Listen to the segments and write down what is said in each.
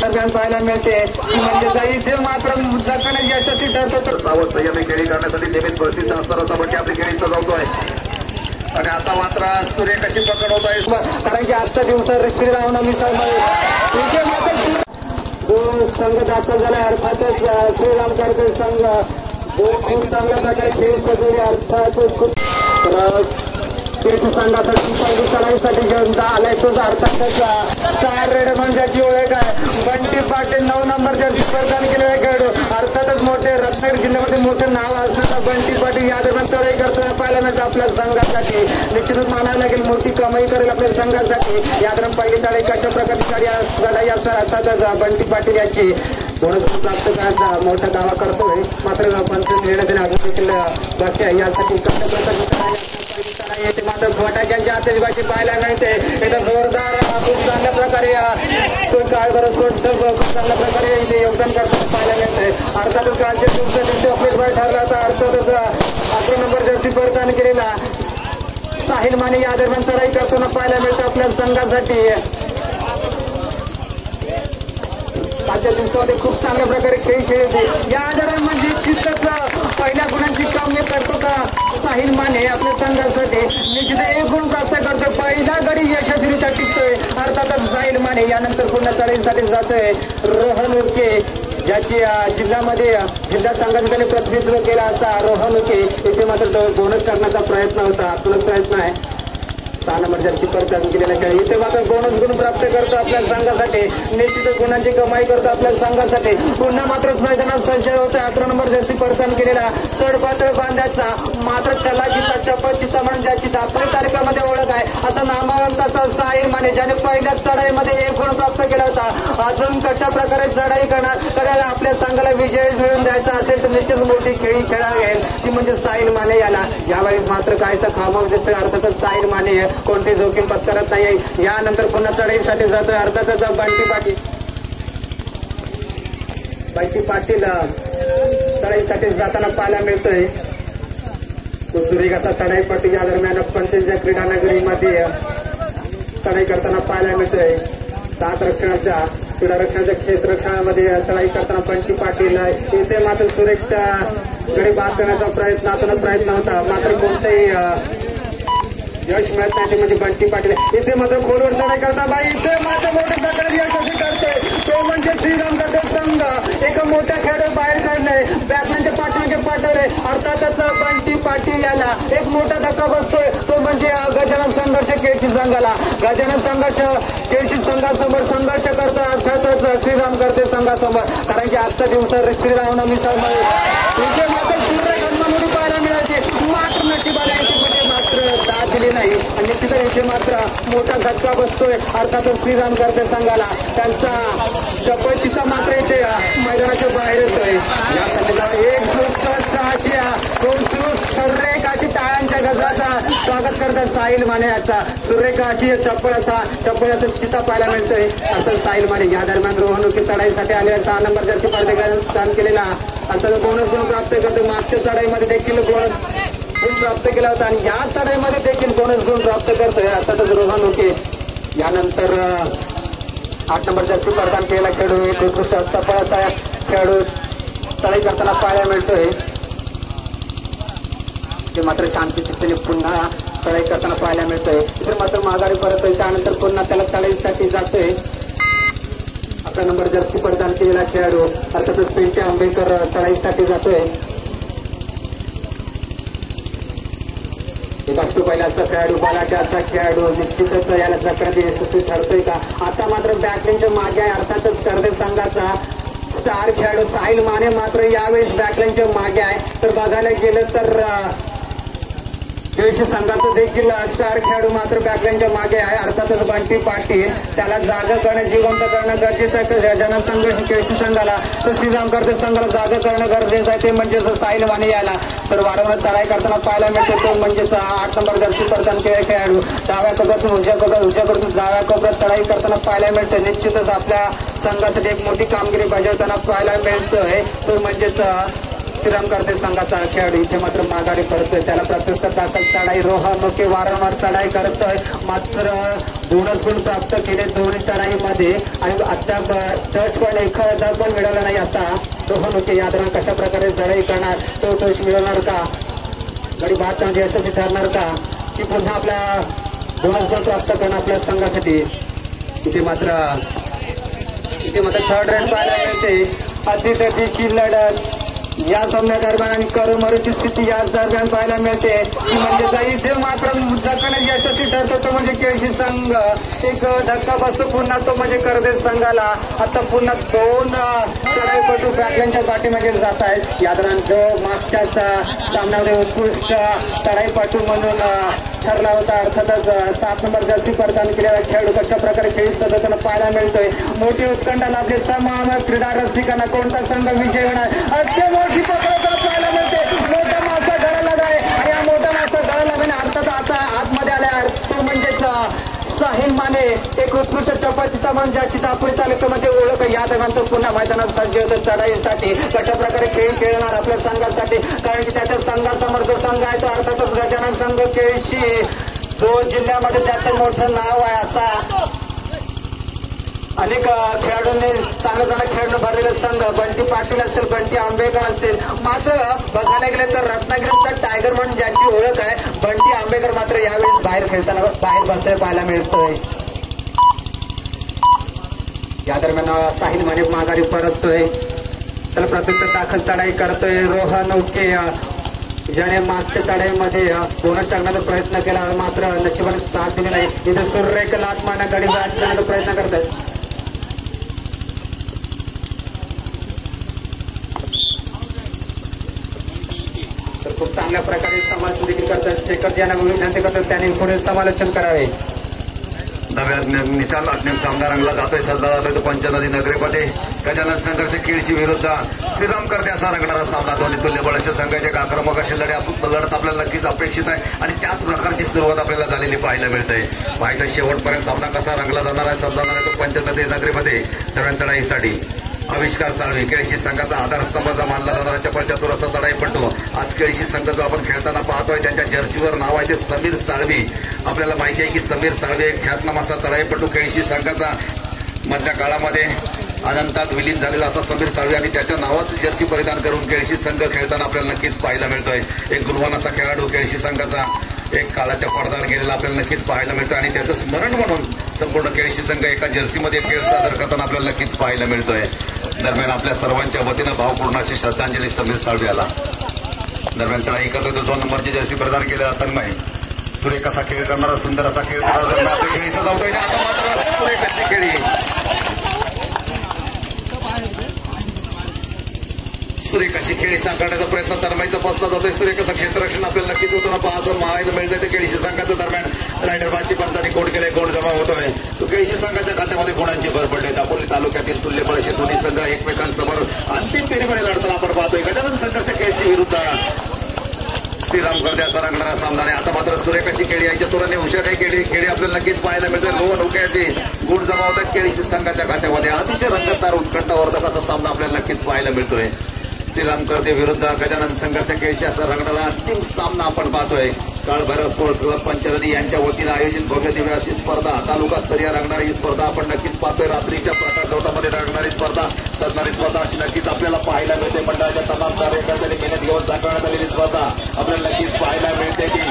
दरम्यान पाहायला मिळते म्हणजे इथे मात्र जगणे यशस्वी ठरतो. तर सावध संयमी खेळी करण्यासाठी नेहमीच परिस्थितीचा असणारा कबड्डी आपली खेळी सजवतोय आणि आता मात्र सूर्य कशी पकड होत आहे कारण की आजचा दिवस श्रीरामनवमी इथे मात्र जो संघ दाखल झाला अर्थातच श्रीराम करते संघ जो खूप चांगल्या प्रकारे खेळ सजवले अर्थातच खूप संघासाठी चढाईसाठी घेऊन आलाय तो अर्थातच स्टार रेड म्हणून ओळख आहे. बंटी पाटील 9 नंबर जर्सी प्रदान केलेला खेळाडू अर्थातच मोठे रत्नागिरी जिल्ह्यामध्ये मोठे नाव असणारा बंटी पाटील या दरम्यान चढाई करताना पाहायला मिळतं आपल्या संघासाठी. निश्चितच मानायला लागेल मोठी कमाई करेल आपल्या संघासाठी. या दरम्यान पहिली चढाई कशा प्रकारची चढाई असणार अर्थातच बंटी पाटील याची बोनस प्राप्त करण्याचा मोठा दावा करतोय. मात्र पंच निर्णय देणे अजून देखील बाकी आहे. यासाठी कशा प्रकारची येते मात्र फटाक्यांची आतिषबाजी पाहायला मिळते. इथं जोरदार खूप चांगल्या प्रकारे काळभर खूप चांगल्या प्रकारे इथे योगदान करताना पाहायला मिळते. अर्थातच कालचे दिवसाचे अपेक्षित ठरला होता. अर्थातच 11 नंबर जर्सी परिधान केलेला साहिल माने या दरम्यान चढाई करताना पाहायला मिळतं आपल्या संघासाठी. आजच्या दिवसामध्ये खूप चांगल्या प्रकारे खेळ खेळते. या दरम्यान म्हणजे चित्तच पहिल्या गुणांची कामे करतो का साहिल माने आपल्या संघासाठी निश्चित 1 गुण प्राप्त करतोय. पहिला गडी यशस्वीरित्या टिकतोय अर्थातच साहिल माने. यानंतर पुन्हा चढाईसाठी जातोय रोहन उके ज्याची जिल्ह्यामध्ये जिल्हा संघाने त्याने प्रतिनिधित्व केला असा रोहन उके. इथे मात्र बोनस करण्याचा प्रयत्न होता. तुरंत प्रयत्न आहे 6 नंबर जर्सी परिधान केलेला खेळ. इथे मात्र बोनस गुण प्राप्त करतो आपल्या संघासाठी. निश्चितच गुणांची कमाई करतो आपल्या संघासाठी. पुन्हा मात्र मैदानात संचय होतोय 11 नंबर जर्सी परिधान केलेला तडपातळ बांधायचा मात्र चलाकीचा चपळचिता म्हणून ज्याची दापोली तालुक्यामध्ये ओळख आहे असा नामवंत असा साहिल माने ज्याने पहिल्या चढाईमध्ये 1 गुण प्राप्त केला होता. अजून कशा प्रकारे चढाई करायला आपल्या संघाला विजय मिळवून द्यायचा असेल तर निश्चित मोठी खेळी खेळावेल ती म्हणजे साहिल माने याला. यावेळेस मात्र कायचा खामोश दिसतोय अर्थातच साहिल माने कोणती जोखीम पत्करत नाही. यानंतर पुन्हा चढाईसाठी जातोय अर्थातच बंटी पाटील चढाईसाठी जाताना पाहायला मिळतोय. तो सूर्यगाचा चढाईपट्टी या दरम्यान पंचायत क्रीडा नगरीमध्ये चढाई करताना पाहायला मिळतोय. 7 रक्षणाच्या क्रीडा रक्षणाच्या क्षेत्ररक्षणामध्ये चढाई करताना बंटी पाटील. इथे मात्र सुरेखच्या गडी बाद करण्याचा प्रयत्न होता मात्र कोणताही यश मिळत नाही ते म्हणजे बंटी पाटील. इथे मात्र खोलवर चढाई करता बाई इथे मात्र मोठे प्रकारे यशस्वी करते तो म्हणजे श्रीराम करते संघ. एका मोठ्या खेळाडू बाहेर काढले बॅटमॅनच्या पाठीमागे पाठवले अर्थातच बंटी पाटील याला एक मोठा धक्का बसतोय तो म्हणजे गजानन संघर्ष केळशी संघाला. गजानन संघर्ष केळशी संघासमोर संघर्ष करतो अर्थातच श्रीराम करते संघासमोर. कारण की आजचा दिवस श्रीरामनवमी समोर इथे मात्र सूर्यग्रहणामध्ये पाहायला मिळायचे मात्र नशिबाला दाद दिली नाही आणि निश्चितच इथे मात्र मोठा धक्का बसतोय अर्थातच श्रीराम करते संघाला. त्यांचा चपळचिता मात्र इथे मैदानाच्या बाहेर येतोय. एक सुरेख अशी टाळ्यांच्या गजराचा स्वागत करतात साहिल माने याचा. सुरेख अशी चपळाचा चिता पाहायला मिळतोय अर्थात साहिल माने. या दरम्यान रोहनुकी चढाईसाठी आलेल्या 6 नंबर जर्सी परिधान केलेला अर्थात बोनस गुण प्राप्त करतो. मागच्या चढाईमध्ये देखील बोनस गुण प्राप्त केला होता आणि या चढाईमध्ये देखील बोनस गुण प्राप्त करतोय अर्थातच रोहन उके. यानंतर 8 नंबर जर्सी परिधान केलेला खेळाडू एक उत्कृष्ट चपळाचा खेळाडू चढाई करताना पाहायला मिळतोय. ते मात्र शांती चित्तेने पुन्हा चढाई करताना पाहायला मिळतोय. इथे मात्र माघारी परत त्यानंतर पुन्हा त्याला चढाईसाठी जातोय 11 नंबर जर्सी परिधान केलेला खेळाडू अर्थातच पिंटे आंबेकर चढाईसाठी जातोय. एक पहिल्याचा खेळाडू बलाढ्याचा खेळाडू निश्चितच याला चक्रात यशस्वी ठरतोय का. आता मात्र बॅकलाईनच्या मागे आहे अर्थातच करते संघाचा स्टार खेळाडू साहिल माने मात्र यावेळेस बॅकलाईनच्या मागे आहे. तर बघायला गेलं तर केळशी संघाचं देखील स्टार खेळाडू मात्र बॅकलाईनच्या मागे आहे अर्थातच बंटी पाटील. त्याला जागा करणं जिवंत करणं गरजेचं आहे. गजानन संघ केळशी संघाला तर श्रीराम करते संघाला जागा करणं गरजेचं आहे ते म्हणजेच साहिल माने याला. तर वारंवार चढाई करताना पाहायला मिळते तो म्हणजेच 8 नंबर जर्सी परिधान केलेला खेळाडू डाव्या कोपऱ्यातून उजव्याकडून डाव्या कोपऱ्यात चढाई करताना पाहायला मिळते. निश्चितच आपल्या संघासाठी एक मोठी कामगिरी बजावताना पाहायला मिळतोय तो म्हणजेच श्रीराम करते संघाचा खेळाडू इथे मात्र माघारी पडतोय. त्याला प्रत्युत्तर दाखल चढाई रोहन ओके वारंवार चढाई करतोय. मात्र बोनस गुण प्राप्त केले दोन्ही चढाईमध्ये आणि अद्याप टच पण एखादा पण मिळाला नाही. आता रोहन ओके या दरम्यान कशा प्रकारे चढाई करणार, तो टच मिळवणार का, गडी बाद म्हणजे यशस्वी ठरणार का, की पुन्हा आपल्या बोनस गुण प्राप्त करणं आपल्या संघासाठी. इथे मात्र थर्ड रन पाहायला मिळते. अतितटीची लढत या सामन्यादरम्यान आणि करोमरीची स्थिती याच दरम्यान पाहायला मिळते की म्हणजे इथे मात्र जखणे यशस्वी ठरतो तो म्हणजे केळशी संघ. एक धक्का बसतो पुन्हा तो म्हणजे करदेश संघाला. आता पुन्हा दोन चढाईपटू बॅटलॅनच्या पाठीमागे जात आहेत. या दरम्यान जो मागच्याच सामन्यामध्ये उत्कृष्ट चढाईपटू म्हणून ठरला होता अर्थातच 7 नंबर जर्सी परिधान केलेला खेळाडू कशा प्रकारे खेळी सदस्यांना पाहायला मिळतोय. मोठी उत्कंठा लाभली तमाम क्रीडा रसिकांना कोणता संघ विजय होणार अत्यंत मोठी पकडा पाहायला मिळते. मोठा मासा गळाला आहे आणि हा मोठा मासा गळाला लागणे अर्थात आता आतमध्ये आला तो म्हणजेच साहिल माने एक उत्कृष्ट चपातीचा मन ज्याची दापुरी चालकामध्ये ओळख. या दरम्यान तो पुन्हा मैदानात सज्ज होतो चढाईसाठी. कशा प्रकारे खेळ खेळणार आपल्या संघासाठी, कारण की त्याच्या संघासमोर जो संघ आहे तो अर्थातच गजानन संघ केळशी, जो जिल्ह्यामध्ये त्याचं मोठं नाव आहे. असा अनेक खेळाडूंनी चांगलं चांगलं खेळणं भरलेलं संघ. बंटी पाटील असेल, बंटी आंबेकर असेल. मात्र बघायला गेलं तर रत्नागिरीचा टायगर म्हणून ज्याची ओळख आहे बंटी आंबेकर मात्र यावेळेस बाहेर खेळताना बाहेर बसलेला पाहायला मिळतोय. या दरम्यान साहिल माने माघारी परततोय. त्याला प्रत्युत्तर दाखल चढाई करतोय रोहन ओके, ज्याने मागच्या चढाईमध्ये बोनस टाकण्याचा प्रयत्न केला मात्र नशिबाने साथ दिली नाही. इथे सुरेख लाट मारण्या गडी बाद करण्याचा प्रयत्न करतात. खूप चांगल्या प्रकारे समालोचन देखील करतात. शेखर यांना विनंती करतात त्यांनी पुढे समालोचन करावे. निशाल आत्मीय सामना रंगला जातोय. सध्या जातोय तो पंचनदी नगरीमध्ये गजानन संघर्ष केळशी विरुद्ध श्रीराम करते असा रंगणारा सामना. दोन्ही तुल्यबळ असे संघाचे एक आक्रमक अशी लढत आपल्याला नक्कीच अपेक्षित आहे आणि त्याच प्रकारची सुरुवात आपल्याला झालेली पाहायला मिळते. पाहायचा शेवटपर्यंत सामना कसा रंगला जाणार आहे समजणार आहे तो पंचनदी नगरीमध्ये दरम्यान चढाईसाठी आविष्कार साळवी केळशी संघाचा आधारस्तंभाचा मानला जाणारा चपळचतुर असा चढाईपटू. आज केळशी संघ जो आपण खेळताना पाहतोय त्यांच्या जर्सीवर नाव आहे ते समीर साळवी. आपल्याला माहिती आहे की समीर साळवी एक ख्यातनाम असा चढाईपटू केळशी संघाचा मधल्या काळामध्ये अनंतात विलीन झालेला असा समीर साळवी आणि त्याच्या नावाचं जर्सी परिधान करून केळशी संघ खेळताना आपल्याला नक्कीच पाहायला मिळतोय. एक गुणवान असा खेळाडू केळशी संघाचा एक काळाच्या पडद्याआड गेलेला आपल्याला नक्कीच पाहायला मिळतोय आणि त्याचं स्मरण म्हणून संपूर्ण केळशी संघ एका जर्सीमध्ये खेळ सादर करताना आपल्याला नक्कीच पाहायला मिळतोय. दरम्यान आपल्या सर्वांच्या वतीनं भावपूर्ण अशी श्रद्धांजली समीर साळवी याला. दरम्यान चढाई करतोय तो 2 नंबरची जर्सी प्रदान केलेला तन्मय. सुरेख असा खेळ करणारा सुंदर असा खेळ करणारा खेळी सजावतोय. आता मात्र सुरेख अशी खेळी सुरेख अशी खेळी साकारण्याचा प्रयत्न तन्मयचा बसला जातोय. सुरेख असं क्षेत्ररक्षण आपल्याला नक्कीच होताना पाहायचं महायला मिळतंय. ते केळशी संघाच्या दरम्यान रायडर बादची पंचांनी गोड केले, गोड जमा होतोय. तो केळशी संघाच्या खात्यामध्ये गुणांची भर पडली. दापोली तालुक्यातील तुल्यबळ असे दोन्ही संघ एकमेकांसमोर अंतिम फेरीमध्ये लढताना आपण पाहतोय. गजानन संघर्ष केळशी विरुद्ध श्रीराम करते असा रंगणारा सामना. आता मात्र सुरेख अशी खेळी याच्या तुलनेने हुशार काही खेळी आपल्याला नक्कीच पाहायला मिळते. रोहन उक्याचे गुण जमा होतात केळशी संघाच्या खात्यामध्ये. अतिशय रंगतदार उत्कंठावर्धक असा सामना आपल्याला नक्कीच पाहायला मिळतोय. श्रीराम करते विरुद्ध गजानन संघर्ष केळशी असा रंगणारा अंतिम सामना आपण पाहतोय. काळभैरव स्पोर्ट्स क्लब पंचनदी यांच्या वतीनं आयोजित भव्य दिव्य अशी स्पर्धा तालुकास्तरीय रंगणारी ही स्पर्धा आपण नक्कीच पाहतोय. रात्रीच्या प्रकाशोत्सवामध्ये रंगणारी स्पर्धा सजणारी स्पर्धा अशी नक्कीच आपल्याला पाहायला मिळते. मंडळाच्या तमाम कार्यकर्त्यांनी मेहनत घेऊन साकारण्यात आलेली स्पर्धा आपल्याला नक्कीच पाहायला मिळते की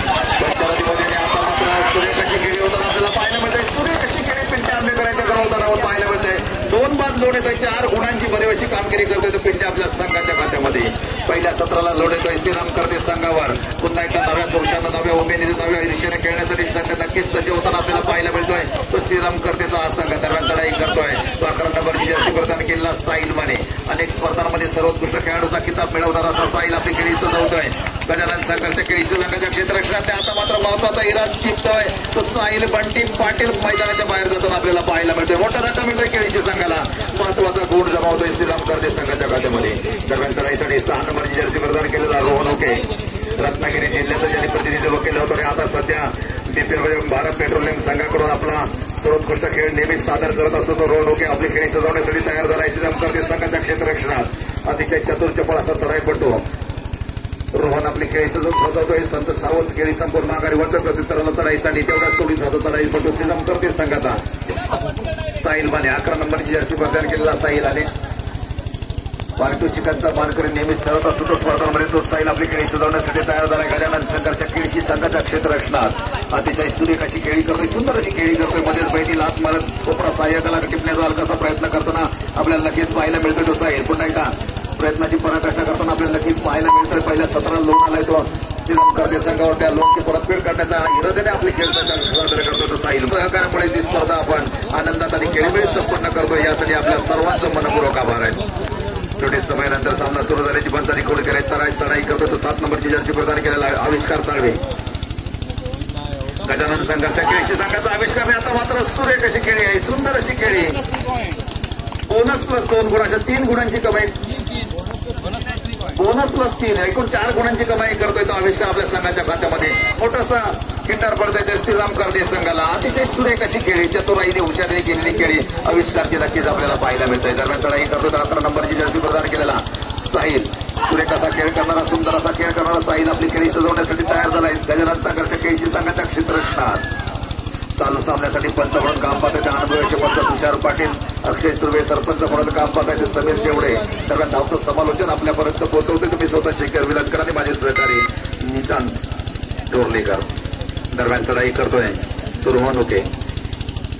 पंचनदीमध्ये आता मात्र सुरेख अशी खेळी होताना आपल्याला पाहायला मिळते. सुरेख अशी खेळी पिंट्या आंबेकरांच्या गडवतानावर पाहायला मिळते. 2 बाद लोड येतोय, 4 गुणांची बरीचशी कामगिरी करतोय तो पिंट्या आपल्या संघाच्या खात्यामध्ये. पहिल्या सत्राला लोड येतोय श्रीराम करते संघावर. पुन्हा एकदा नव्या जोशानं नव्या उमेदीने नव्या ईर्ष्याने खेळण्यासाठी संघ नक्कीच सज्ज होताना आपल्याला पाहायला मिळतोय. तो श्रीराम करतेचा हा संघ दरम्यान चढाई करतोय. तो 11 नंबरची जर्सी प्रदान केलेला साहिल माने अनेक स्पर्धांमध्ये सर्वोत्कृष्ट खेळाडूचा किताब मिळवणारा असा साहिल आपली खेळी सजवतोय. गजानन संघर्ष केळी श्रीलंकाच्या क्षेत्ररक्षणात आता मात्र महत्वाचा हिरा टिपतोय. तो साहिल बंटी पाटील मैदानाच्या बाहेर जाताना आपल्याला पाहायला मिळतोय. मोठा रक्कम मिळतोय केळीशी संघाला. महत्वाचा गुण जमावतोय श्रीराम करते संघाच्या खात्यामध्ये. दरम्यान चढाईसाठी 6 नंबरची जर्सी प्रदान केलेला रोहन ओके रत्नागिरी जिल्ह्याचं ज्यांनी प्रतिनिधित्व केलं होतं आणि आता सध्या भारत पेट्रोलियम संघाकडून आपला सर्वोत्कृष्ट खेळ नेहमीच सादर करत असतो तो रोहन ओके आपली खेळी सजवण्यासाठी तयार झाला. श्रीराम करते संघाच्या क्षेत्ररक्षणात अतिशय चतुर चपळ असा चढाईपटू रोहन आपली खेळी सजवतोय. संत सावंत केळी संपूर्ण माघारी वरच्या प्रत्युत्तराला चढाईसाठी तेवढाच तोडीचा चढाईपटू श्रीराम करते संघाचा साहिल माने 11 नंबरची जर्सी परिधान केलेला साहिल आणि पारितोषिकांचा मानकरी नेहमीच ठरत असतो. तो स्पर्धांमध्ये तो साहिल आपली खेळी सजवण्यासाठी तयार झाला. गजानन संघर्ष केळशी संघाच्या क्षेत्ररक्षणात अतिशय सुरेख अशी खेळी करतोय. सुंदर अशी खेळी करतोय. मध्येच बैठीला हात मारत कोपरा सहाय्यकाला टिपण्याचा हलकासा प्रयत्न करताना आपल्याला नक्कीच पाहायला मिळतोय. तो साहिल पुन्हा एकदा प्रयत्नाची पराकाष्ठा करताना आपल्याला नक्कीच पाहायला मिळतोय. पहिल्या 17 लोन आलाय तो श्रीराम करते संघावर. त्या लोनची परतफेड करण्याचा इराद्याने आपली खेळ सादर करतो तो साहिल. सहकार्यामुळे ती स्पर्धा आपण आनंदात आणि खेळीमेळीत संपन्न करतो. यासाठी आपल्या सर्वांचं मनपूर्वक आभार आहे. छोटे समयानंतर सामना सुरू झाल्याची पंचानी कोड करायची चढाई करतो. तो 7 नंबरची जर्सी प्रदान केलेला आविष्कार साळवे. गजानन संघर्ष केळशी संघाचा आविष्कार नाही. आता मात्र सुरेख अशी खेळी आहे. सुंदर अशी खेळी. बोनस प्लस 2 गुण अशा 3 गुणांची कमाई. बोनस प्लस 3 एकूण 4 गुणांची कमाई करतोय तो आविष्कार आपल्या संघाच्या खात्यामध्ये. मोठासा किंडार पडतोय ते श्रीराम करते संघाला. अतिशय सुरेख अशी खेळी, चतुराईने हुशारीने केलेली खेळी आविष्कारची नक्कीच आपल्याला पाहायला मिळतंय. दरम्यान चढाई करतोय. 11 नंबरची जर्सी प्रदान केलेला साहिल. सुरेख असा खेळ करणारा, सुंदर असा खेळ करणारा साहिल आपली खेळी सजवण्यासाठी तयार झालाय. गजानन संघर्ष केळशी संघाच्या क्षेत्ररक्षणात चालू सामन्यासाठी पंच म्हणून काम पाहत आहे. अनुभवी पंच तुषार पाटील, अक्षय सुर्वे सरपंच म्हणून काम पाहत आहे. समीर शेवडे. दरम्यान धावतं समालोचन आपल्यापर्यंत पोहोचवते तुम्ही स्वतः शेखर विलटकर आणि माझे सहकारी निशांत डोरलेकर. दरम्यान चढाई करतोय तो रोहन ओके.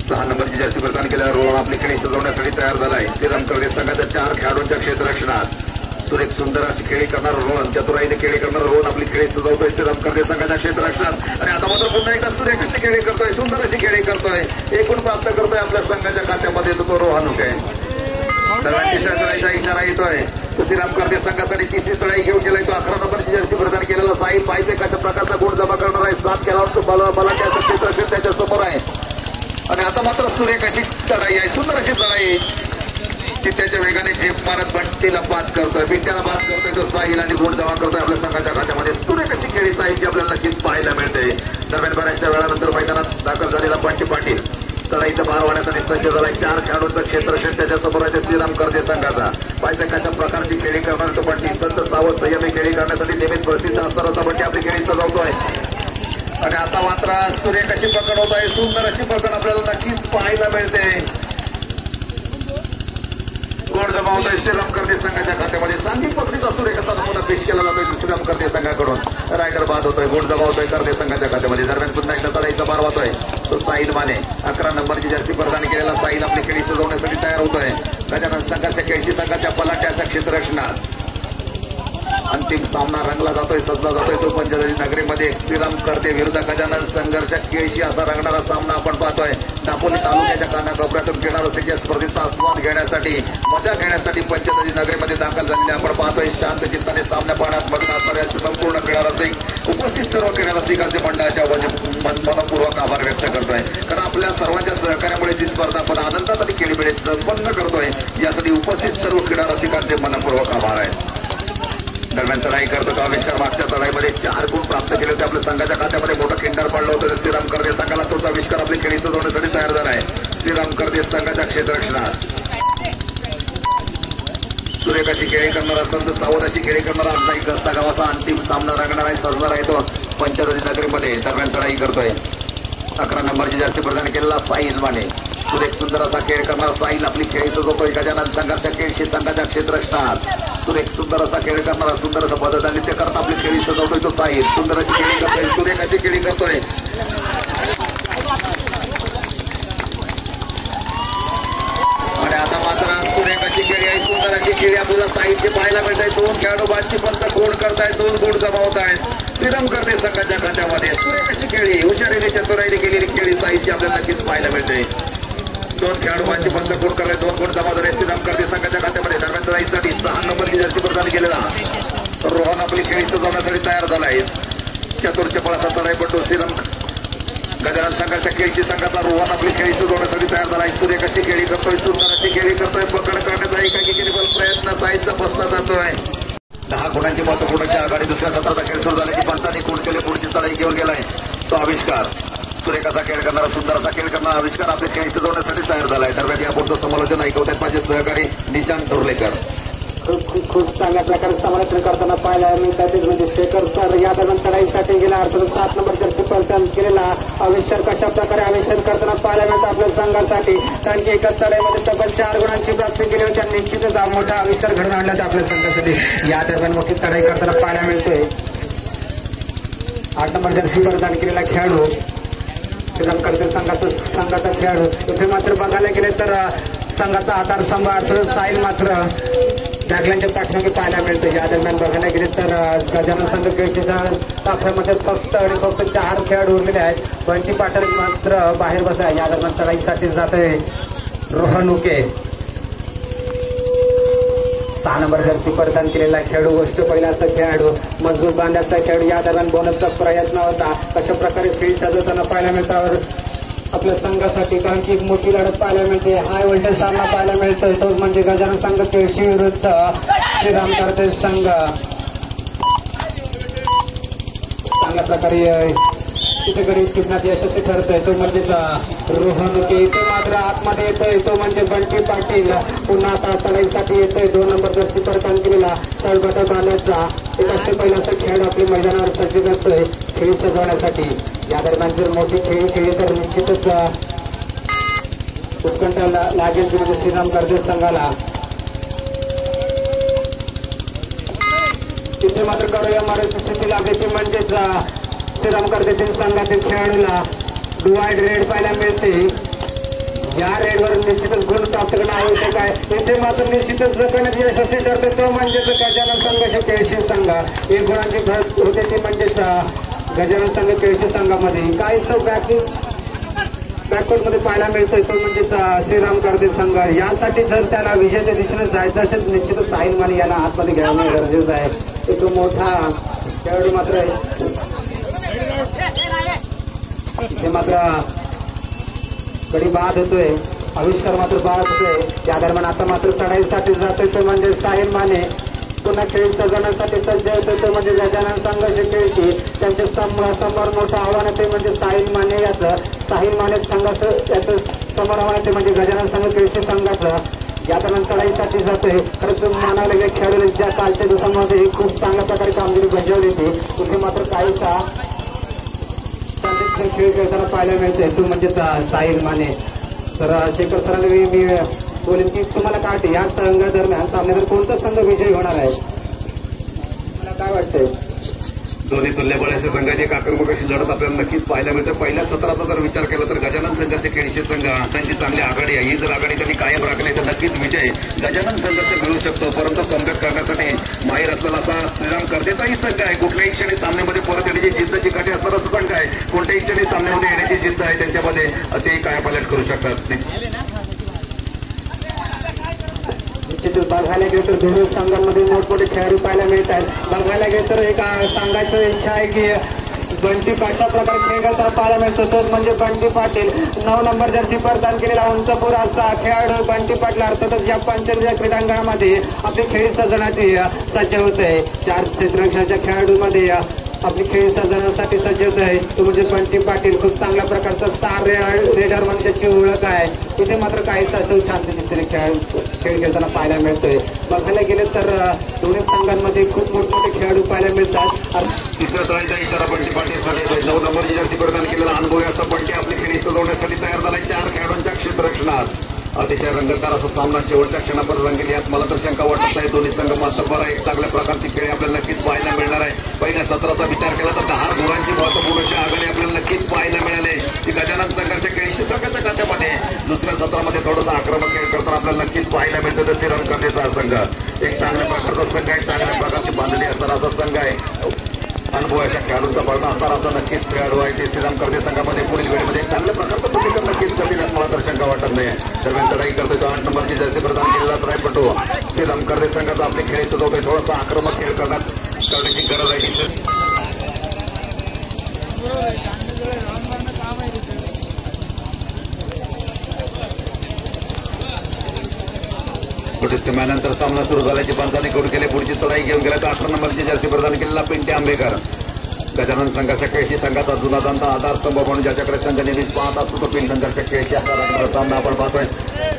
6 नंबरची जर्सी प्रदान केल्यावर रोहन आपली खेळी सजवण्यासाठी तयार झालाय. श्रीराम करते संघाच्या 4 खेळाडूंच्या क्षेत्ररक्षणात सुरेख सुंदर अशी खेळी करणार रोहन, चतुराईने खेळी करणार रोहन आपली खेळी सजवतोय श्रीराम करते संघाच्या क्षेत्ररक्षणात. आणि आता मात्र पुन्हा एकदा सुरेख अशी खेळी करतोय, सुंदर अशी खेळी करतोय. एकूण प्राप्त करतोय आपल्या संघाच्या खात्यामध्ये तो रोहन ओके. दरम्यान तिसऱ्या चढाईचा इशारा येतोय. श्रीराम करते संघासाठी तिसरी चढाई घेऊन गेलाय तो 11 नंबरची जर्सी प्रदान केलेला साहिल. पाहिजे कशा प्रकारचा गुण जमा करणार आहे. 7 खेळाडूंचं बलाट्याचं क्षेत्ररक्षण त्याच्या समोर आहे. आणि आता मात्र सुरेख अशी चढाई आहे, सुंदर अशी चढाई. ती त्याच्या वेगाने झेप मारत बंटीला बाद करतोय, बिट्ट्याला बाद करतोय तो साहिल आणि गुण जमा करतोय आपल्या संघाच्या खात्यामध्ये. सुरेख अशी खेळी साहिलची आपल्याला नक्कीच पाहायला मिळते. दरम्यान बऱ्याचशा वेळानंतर मैदानात दाखल झालेला बंटी पाटील चढाईचं भार वाढण्यासाठी सज्ज झालाय. 4 खेळाडूंचं क्षेत्ररक्षण त्याच्यासमोर आहे. श्रीराम करते संघाचा. पाहिजे कशा प्रकारची खेळी करणार तो बंटी. संत सावध संयमी खेळी करण्यासाठी नेहमीच प्रसिद्ध असणारा बंटी आपली खेळी सजवतोय. आणि आता मात्र सुरेख अशी पकड होत आहे, सुंदर अशी पकड आपल्याला नक्कीच पाहायला मिळते. गोड जमा होत आहे श्रीराम करते संघाच्या खात्यामध्ये. सांघिक पकडीचा सुरेख असा नमुना पेश केला जातोय श्रीराम करते संघाकडून. रायगड बाद होतोय, गोड जमा होतोय करते संघाच्या खात्यामध्ये. दरम्यान पुन्हा एकदा चढाईचा भार वाहतोय तो साहिल माने. 11 नंबरची जर्सी प्रदान केलेला साहिल आपली खेळी सजवण्यासाठी तयार होतोय. गजानन संघर्ष केळशी संघाच्या पलाट्याच्या क्षेत्ररक्षणात अंतिम सामना रंगला जातोय, सजला जातोय तो पंचदरी नगरीमध्ये. श्रीराम करते विरुद्ध गजानन संघर्ष केळशी असा रंगणारा सामना आपण पाहतोय. दापोली तालुक्याच्या कानाकोपऱ्यातून घेणार असेल या स्पर्धेचा आस्वाद घेण्यासाठी, मजा घेण्यासाठी पंचदरी नगरीमध्ये दाखल झालेले आपण पाहतोय. शांत चित्ताने सामना पाहण्यात मग्न असणाऱ्या संपूर्ण क्रीडा रसिक, उपस्थित सर्व क्रीडा रसिकांचे मंडळाच्या मनपूर्वक आभार व्यक्त करतोय. कारण आपल्या सर्वांच्या सहकार्यामुळे जी स्पर्धा आपण आनंदात आणि खेळीमेळीत संपन्न करतोय यासाठी उपस्थित सर्व क्रीडा रसिकांचे मनपूर्वक आभार आहे. दरम्यान चढाई करतो आविष्कार. मागच्या चढाईमध्ये 4 गुण प्राप्त केले होते. आपल्या संघाच्या खात्यामध्ये मोठं किंडार पाडलं होतं. श्रीराम करते संघाला तोच आविष्कार आपली खेळी सजवण्यासाठी तयार झालाय. श्रीराम करते संघाच्या क्षेत्ररक्षणात सुरेख अशी खेळी करणारा, संत सावध अशी खेळी करणारा आमचा एक गस्ता गावाचा अंतिम सामना रंगणार आहे, सजणार आहे तो पंचदरी नगरीमध्ये. दरम्यान चढाई करतोय 11 नंबरची जर्सी प्रदान केलेला साहिल माने. सुरेख सुंदर असा खेळ करणारा साहिल आपली खेळी सजवतोय. गजानन संघर्ष केळशी संघाच्या क्षेत्ररक्षणात सुरेख सुंदर असा खेळ करणारा, सुंदर असं पद्धतीने करता आपली खेळी सजवतोय तो साहिल. सुंदर अशी खेळी करतोय, सुरेख अशी खेळी करतोय. आणि आता मात्र सुरेख अशी खेळी आहे, सुंदर अशी खेळी आपल्याला साहिलची पाहायला मिळत आहे. 2 खेळाडू बादची पंच गोड करतायत, 2 गोड जमावत आहेत श्रीराम करते संघाच्या खात्यामध्ये. सुरेख अशी खेळी, हुशारीने चतुराईने केलेली खेळी साहिलची आपल्याला नक्कीच पाहायला मिळते. 2 खेळाडू बादची पंच गोड करताय, 2 गोड जमा झाले श्रीराम करते संघाच्या खात्यामध्ये. दरम्यान चढाईसाठी 6 नंबरची जर्सी प्रदान केलेला रोहन आपली खेळी सजवण्यासाठी तयार झाला आहे. चतुर चपळाचा चढाईपटू श्रीराम गजानन संघाच्या केळशी संघाचा रोहन आपली खेळी सजवण्यासाठी तयार झाला आहे. सुरेख अशी खेळी करतोय, सुंदर अशी खेळी करतोय. पकड करण्याचा एकाकी प्रयत्न साहिलचा फसला जातोय. 10 गुणांची महत्वपूर्ण अशी आघाडी. दुसऱ्या सत्राचा खेळ सुरू झाल्याची पंचांनी खूण केले. पुढची चढाई घेऊन गेलाय तो आविष्कार. सुरेख असा खेळ करणारा, सुंदर असा खेळ करणारा आविष्कार आपली खेळी सजवण्यासाठी तयार झालाय. दरम्यान यापुढचं समालोचन ऐकवत आहेत माझे सहकारी निशांत डोरलेकर. खूप चांगल्या प्रकारे समर्थन करताना पाहायला मिळतात म्हणजे शेखर सर या दरम्यान चढाईसाठी गेला अर्थात 7 नंबर जर्सी परिधान केलेला आवेशर कशा प्रकारे आवेशर करताना पाहायला मिळतं आपल्या संघासाठी कारण की एका चढाईमध्ये तब्बल 4 गुणांची प्राप्ती केली होती आणि निश्चितच मोठा आविष्कार घडून आणला आपल्या संघासाठी या दरम्यान मोठी चढाई करताना पाहायला मिळतोय 8 नंबर जर्सी परिधान केलेला खेळाडू श्रीरामकर्ते संघाचा खेळाडू इथे मात्र बघायला गेले तर संघाचा आधारस्तंभ अर्थात साहिल मात्र जागल्यांच्या पाठीमागे पाहायला मिळतो या दरम्यान बघायला गेले तर गजानन संघ केळशीच्या ताफ्यामध्ये फक्त 4 खेळाडू उरलेले आहेत बंटी पाटील मात्र बाहेर बसा या दरम्यान चढाईसाठी जातोय रोहन उके 6 नंबर जर्सी परिधान केलेला खेळाडू गोष्ट पहिल्याचा खेळाडू मजबूत बांधाचा खेळाडू या दरम्यान बोनसचा प्रयत्न होता कशा प्रकारे फील्ड सजवताना पाहायला मिळतं आपल्या संघासाठी कारण की मोठी लढत पाहायला मिळते हाय व्होल्टेज सामना पाहायला मिळतोय तो म्हणजे गजानन संघ केळशी विरुद्ध श्रीरामकर्ते संघ चांगल्या प्रकारे तिथे गडी टिपण्यात यशस्वी ठरतोय तो म्हणजे रोहन उके इथे मात्र आतमध्ये येतोय तो म्हणजे बंटी पाटील पुन्हा आता चढाईसाठी येतोय 2 नंबर जर्सी परिधान केलेला तळबट बांधायचा एक पहिल्याचा खेळाडू आपली मैदानावर सज्ज करतोय खेळी सजवण्यासाठी या दरम्यान जर मोठी खेळी खेळली तर निश्चितच उत्कंठ लागेल विरुद्ध श्रीरामकर्ते संघाला तिथे मात्र करूया मारायची स्थिती लागायची म्हणजेच श्रीरामकर्ते संघातील खेळाडूला डिवाइड रेड पाहायला मिळते या रेडवर निश्चितच गुण प्राप्त करणं आवश्यक आहे इथे मात्र निश्चितच जगण्यात यशस्वी ठरते तो म्हणजेच गजानन संघ केळशी संघ 1 गुणांची घट होते ती म्हणजेच गजानन संघ केळशी संघामध्ये काहीच बॅकवर्ड मध्ये पाहायला मिळतोय तो म्हणजे श्रीरामकर्ते संघ यासाठी जर त्याला विजयाच्या दिशेने जायचं असेल निश्चितच साहिल माने याला आतमध्ये घेणं गरजेचं आहे तो मोठा खेळाडू मात्र हे मात्र कडी बाद होतोय आविष्कार मात्र बाद होतोय या दरम्यान आता मात्र चढाईसाठी जातोय तो म्हणजे साहिल माने पुन्हा खेळ सजवण्यासाठी सज्ज होतोय तो म्हणजे गजानन संघाची खेळची त्यांच्या समोर मोठं आव्हान आहे ते म्हणजे साहिल माने संघाचं याचं समोर आव्हान आहे ते म्हणजे गजानन संघ केळशी संघाचं या दरम्यान चढाईसाठी जातोय खरंच मानावले गेले खेळाडू ज्या कालच्या दिवसांमध्ये खूप चांगल्या प्रकारे कामगिरी बजावली होती तिथे मात्र काहीसा खेळ खेळताना पाहायला मिळते तो म्हणजे साहिल माने तर शेखर सरांनी मी बोलेन की तुम्हाला काय वाटते या संघ दरम्यान सामन्यात कोणता संघ विजयी होणार आहे मला काय वाटतंय दोन्ही तुल्यबळ असे संघाची एक आक्रमक अशी लढत आपल्याला नक्कीच पाहायला मिळते पहिल्या सत्राचा जर विचार केला तर गजानन संघाचे केळशी संघ त्यांची चांगली आघाडी आहे ही जर आघाडी त्यांनी कायम राखली तर नक्कीच विजय गजानन संघाचा मिळू शकतो परंतु कमबॅक करण्यासाठी माहीर असलेला असा श्रीरामकर्तेचाही संघ आहे कुठल्याही क्षणी सामन्यामध्ये परत येण्याची जिद्दची काठी असणारा असा संघ आहे कोणत्याही क्षणी सामन्यामध्ये येण्याची जिद्द आहे त्यांच्यामध्ये ते कायापालट करू शकतात बघायला गेलं तर दोन्ही संघांमध्ये मोठमोठे खेळाडू पाहायला मिळतात बघायला गेलं तर एक सांगायचं इच्छा आहे की बंटी अशा प्रकारे खेळ खेळताना पाहायला मिळतो तोच म्हणजे बंटी पाटील 9 नंबर जर्सी परिधान केलेला उंचपूर असा खेळाडू बंटी पाटील अर्थातच या पंचमच्या क्रीडांगणामध्ये आपली खेळी सजवण्याची सज्ज होते 4 क्षेत्ररक्षणाच्या खेळाडूमध्ये आपली खेळी सजवण्यासाठी सज्ज होत आहे तो म्हणजे बंटी पाटील खूप चांगल्या प्रकारचा स्टार रेडर म्हणून त्याची ओळख आहे तिथे मात्र काही शांततेने खेळ खेळताना पाहायला मिळतोय बघायला गेले तर दोन्ही संघांमध्ये खूप मोठमोठे खेळाडू पाहायला मिळतात तिसऱ्या तळाचा इशारा बंटी पाटील 9 नंबरची जर्सी परिधान केलेला अनुभवी असा बंटी आपली खेळी सजवण्यासाठी तयार झाला 4 खेळाडूंच्या क्षेत्ररक्षणात अतिशय रंगतदार असा सामना शेवटच्या क्षणापर्यंत रंगेल यात मला तर शंका वाटत नाही दोन्ही संघ मात्र बरं एक चांगल्या प्रकारची खेळी आपल्याला नक्कीच पाहायला मिळणार आहे पहिल्या सत्राचा विचार केला तर 10 गुणांची महत्वपूर्ण आघाडी आपल्याला नक्कीच पाहायला मिळाली ती गजानन संघाच्या केळशी संघाच्या खात्यामध्ये दुसऱ्या सत्रामध्ये थोडासा आक्रमक खेळ करताना आपल्याला नक्कीच पाहायला मिळतं तर श्रीरामकर्तेचा संघ एक चांगल्या प्रकारचा संघ आहे चांगल्या प्रकारची बांधणी असणारा असा संघ आहे अनुभवाच्या खेळाडूंचा पडदा असणारा असा नक्कीच खेळाडू आहे ते श्रीरामकर्ते संघामध्ये पुढील वेळेमध्ये चांगल्या प्रकारचं प्रतिकार नक्कीच करतील यात मला तर शंका वाटत नाही दरम्यान चढाई करतोय तो 8 नंबरची जर्सी प्रदान केलेला ट्रायपटू श्रीरामकर्ते संघाचा आपली खेळी सजवतोय थोडासा आक्रमक खेळ करण्याची गरज आहे छोटे समयानंतर सामना सुरू झाल्याची पंचाने करून केले पुढची चढाई घेऊन गेला तर 18 नंबरची जर्सी प्रदान केलेला पिंटे आंबेकर गजानन संघर्ष केळशी संघाचा जुना जाणता आधारस्तंभ म्हणून ज्याच्याकडे संघ नेहमीच पाहत असतो तो पिन संघर्ष केळशी असा रंगला सामना आपण पाहतोय.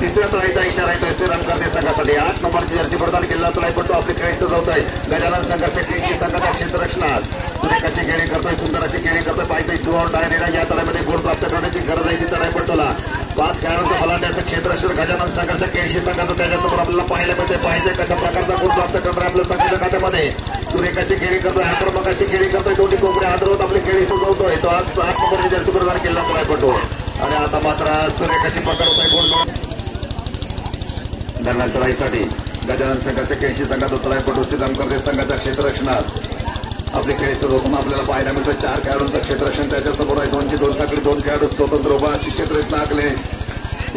तिसऱ्या तळाईचा इशारा येतोय श्रीराम करते संघासाठी. 8 नंबरची जर्सी प्रदान केलेला तळाई पट्टू आपली खेळी सजवतोय. गजानन संघर्ष केळशी संघाच्या क्षेत्ररक्षणात सुरेखाची खेळी करतोय, सुंदर अशी खेळी करतोय. पाहिजे जोर टाळलेला या तळामध्ये गोल प्राप्त करण्याची गरज आहे ती तळाई पट्टूला. 5 खेळाडूंचं फलांड्याचं क्षेत्ररक्षण गजानन संघर्ष केळशी संघाचं त्याच्यासमोर आपल्याला पाहायला मिळते. पाहिजे कशा प्रकारचा गोल प्राप्त करणार आपल्या संघाच्या खात्यामध्ये. सुरेखाची खेळी करतोय, आक्रमकाची खेळी करतोय. दोन्ही कोकड्या हादरवत आपली खेळी सजवतोय. तो 8 नंबरची जर्सी प्रदान केलेला तळाई पट्टू आणि आता मात्र सुरेखाची पकड होत आहे गोल दरम्यान तळाईसाठी. गजानन संघर्ष केळशी संघाचा तळाईपटू श्रीराम करते संघाच्या क्षेत्ररक्षणात आपली खेळी सजवताना आपल्याला पाहायला मिळतं. 4 खेळाडूंचं क्षेत्ररक्षण त्याच्यासमोर आहे. 2 साखळी 2 खेळाडू स्वतंत्र उभा अशी क्षेत्र आखले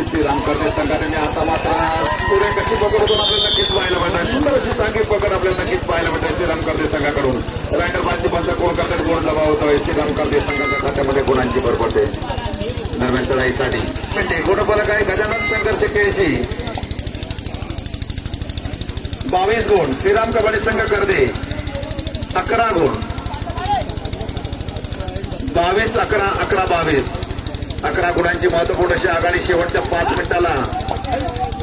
श्रीराम करते संघाने. आता मात्र सुरेखाची पकड होऊन आपल्याला नक्कीच पाहायला मिळतात. सुंदर अशी सांघिक पकड आपल्याला नक्कीच पाहायला मिळते श्रीराम करते संघाकडून. रायडर 5 कोण करतात गोल जमा होतोय. श्रीराम करते संघाच्या खात्यामध्ये गुणांची भर पडते दरम्यान तळाईसाठी. गुणफलक आहे गजानन संघर्ष केळशी 22 गुण. श्रीराम कबड्डी संघ करते 11 गुण. 22 11 11 22 11 गुणांची महत्वपूर्ण अशी आघाडी. शेवटच्या 5 मिनिटाला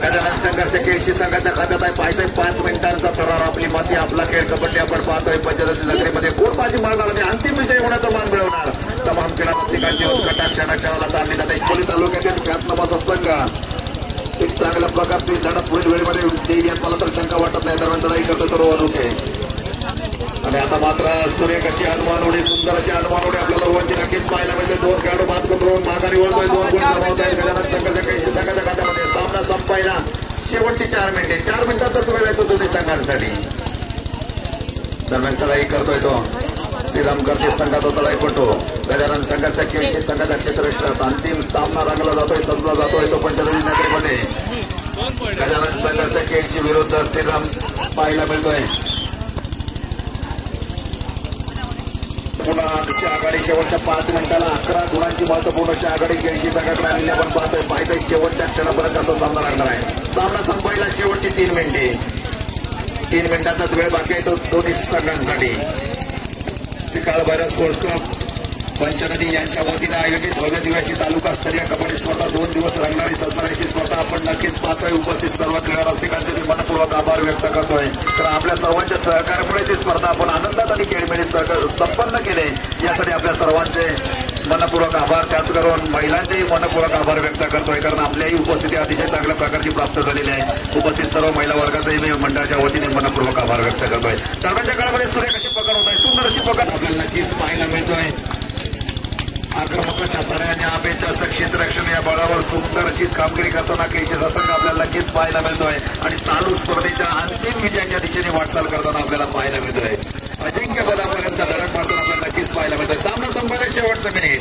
गजानन संघर्ष केळशी संघाच्या खात्यात आहे. पाहिजे 5 मिनिटांचा थरार. आपली माती आपला खेळ कबड्डी आपण पाहतोय. पंचदशी नगरीमध्ये गोलबाजी मारणार आणि अंतिम विजय होण्याचा मान मिळवणार तमाम क्रीडा रसिकांची उत्कटा क्षणाक्षणाला ताणली जाते. हिंगोली तालुक्यातील ख्यातनामा संघ एक चांगल्या प्रकारची लढत पुढील वेळेमध्ये देईल यात मला तर शंका वाटत नाही. दरम्यान लढाई करतो तर रोवणुके आणि आता मात्र सुरेख अशी हनुमान उडी, सुंदर अशी हनुमान उडी आपल्याला रोहनची नक्कीच पाहायला मिळते. 2 खेळाडू बाद करून रोहन माघारी वळतोय. 2 गुण जमावत आहेत गजानन संघर्ष केळशी संघाच्या खात्यामध्ये. सामना संपायला शेवटची 4 मिनिटे. 4 मिनिटातच वेळ येतो दोन्ही संघांसाठी. दरम्यान लढाई करतोय तो श्रीराम करते संघाचा तळाईपटू गजानन संघर्ष केळशी संघाच्या क्षेत्ररक्षणात. अंतिम सामना रंगला जातोय, संपला जातोय तो पंचदशी नगरीमध्ये. गजानन संघर्ष केळशी विरुद्ध श्रीराम पाहायला मिळतोय. पुन्हा आघाडी शेवटच्या 5 मिनिटाला 11 गुणांची महत्वपूर्ण आघाडी केळशी संघाकडे आलेली आपण पाहतोय. पाहिजे शेवटच्या क्षणापर्यंत असा सामना लागणार आहे. सामना संपायला शेवटची 3 मिनिटे. 3 मिनिटांचाच वेळ बाकी आहे तो दोन्ही संघांसाठी. काळभैरव स्पोर्ट्स क्लब पंचनदी यांच्या वतीने आयोजित भव्य दिवशी तालुकास्तरीय कबड्डी स्पर्धा 2 दिवस रंगणारी सत्तराशी स्पर्धा आपण नक्कीच पाहतोय. उपस्थित सर्व क्रीडा रसिकांचे मनपूर्वक आभार व्यक्त करतोय. तर आपल्या सर्वांच्या सहकार्यामुळे ती स्पर्धा आपण आनंदात आणि खेळमेळीत संपन्न केले यासाठी आपल्या सर्वांचे मनपूर्वक आभार. त्याच करून महिलांचेही मनपूर्वक आभार व्यक्त करतोय कारण आपल्याही उपस्थिती अतिशय चांगल्या प्रकारची प्राप्त झालेली आहे. उपस्थित सर्व महिला वर्गाचाही मी मंडळाच्या वतीने मनपूर्वक आभार व्यक्त करतोय. दरम्यानच्या काळामध्ये सुरेख अशी पकड होत आहे, सुंदर अशी पकड आपल्याला नक्कीच पाहायला मिळतोय. आक्रमक शास्त्राने आणि आबेच्या क्षेत्ररक्षण या बळावर सुंदर अशी कामगिरी करताना केळशीचा संघ आपल्याला नक्कीच पाहायला मिळतोय आणि चालू स्पर्धेच्या अंतिम विजयाच्या दिशेने वाटचाल करताना आपल्याला पाहायला मिळतोय. अजिंक्य पदापर्यंत धडक मारताना आपल्याला नक्कीच पाहायला मिळतोय. सामना संपायला शेवटचं मिनिट.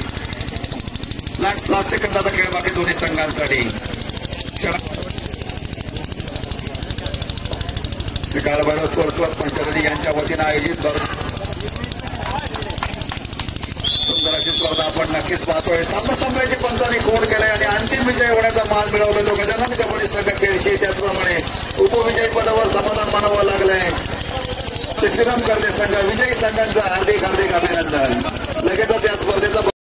7 सेकंदाचा खेळ बाकी दोन्ही संघांसाठी. काळभैरव स्पोर्ट्स क्लब पंचनदी यांच्या वतीने आयोजित सुंदर अशी स्पर्धा आपण नक्कीच पाहतोय. सामना संपायची पंचांनी कोण केलाय आणि अंतिम विजय होण्याचा मान मिळवला तो गजानन कबड्डी संघ केळशी. त्याचप्रमाणे उपविजयी पदावर समाधान मानावं लागलंय श्रीराम करते संघ. विजयी संघांचं हार्दिक अभिनंदन. लगेचच या स्पर्धेचा